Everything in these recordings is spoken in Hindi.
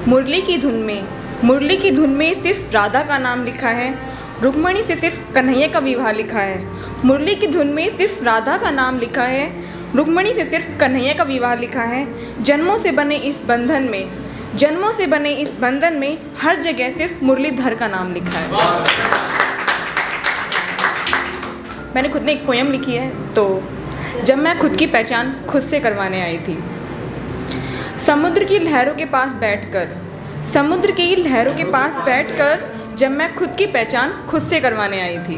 मुरली की धुन में सिर्फ राधा का नाम लिखा है, रुक्मणी से सिर्फ कन्हैया का विवाह लिखा है। मुरली की धुन में सिर्फ राधा का नाम लिखा है, रुक्मणी से सिर्फ कन्हैया का विवाह लिखा है। जन्मों से बने इस बंधन में हर जगह सिर्फ मुरलीधर का नाम लिखा है। मैंने खुद ने एक पोयम लिखी है। तो जब मैं खुद की पहचान खुद से करवाने आई थी, समुद्र की लहरों के पास बैठकर जब मैं खुद की पहचान खुद से करवाने आई थी।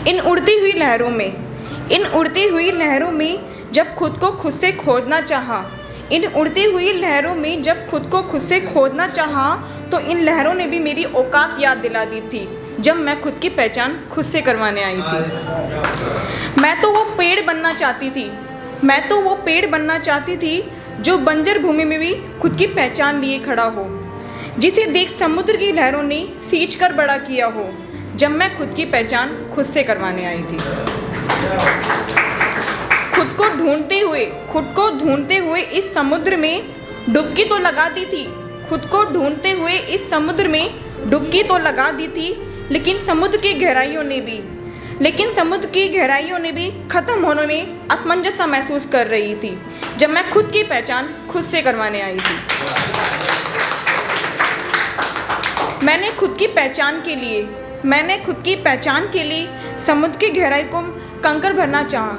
इन उड़ती हुई लहरों में जब खुद को खुद से खोजना चाहा, तो इन लहरों ने भी मेरी औकात याद दिला दी थी जब मैं खुद की पहचान खुद से करवाने आई थी। मैं तो वो पेड़ बनना चाहती थी जो बंजर भूमि में भी खुद की पहचान लिए खड़ा हो, जिसे देख समुद्र की लहरों ने सींच कर बड़ा किया हो, जब मैं खुद की पहचान खुद से करवाने आई थी। खुद को ढूंढते हुए इस समुद्र में डुबकी तो लगा दी थी, लेकिन समुद्र की गहराइयों ने भी खत्म होने में असमंजस सा महसूस कर रही थी, जब मैं खुद की पहचान खुद से करवाने आई थी। मैंने खुद की पहचान के लिए समुद्र की गहराई को कंकर भरना चाहा।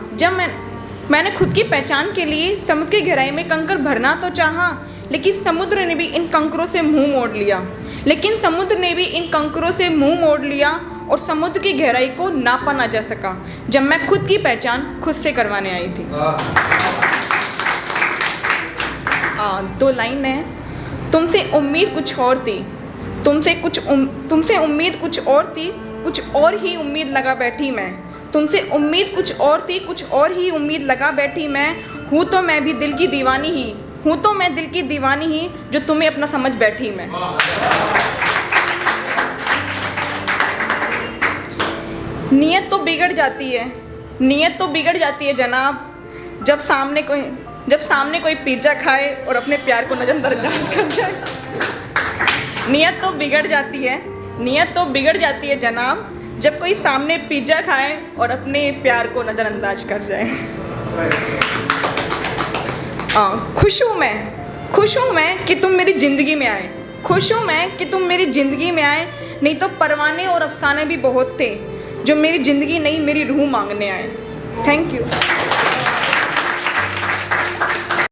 मैंने खुद की पहचान के लिए समुद्र की गहराई में कंकर भरना तो चाहा, लेकिन समुद्र ने भी इन कंकरों से मुंह मोड़ लिया और समुद्र की गहराई को नापा ना जा सका, जब मैं खुद की पहचान खुद से करवाने आई थी। 2 लाइन है। तुमसे उम्मीद कुछ और थी, तुमसे उम्मीद कुछ और थी, कुछ और ही उम्मीद लगा बैठी मैं। तुमसे उम्मीद कुछ और थी, कुछ और ही उम्मीद लगा बैठी मैं। हूँ तो मैं दिल की दीवानी ही, जो तुम्हें अपना समझ बैठी मैं। नीयत तो बिगड़ जाती है जनाब, जब सामने कोई पिज्ज़ा खाए और अपने प्यार को नज़रअंदाज कर जाए। नीयत तो बिगड़ जाती है जनाब, जब कोई सामने पिज्ज़ा खाए और अपने प्यार को नज़रअंदाज कर जाए। खुश हूँ मैं कि तुम मेरी ज़िंदगी में आए, नहीं तो परवाने और अफसाने भी बहुत थे जो मेरी ज़िंदगी नहीं मेरी रूह मांगने आए। Thank you.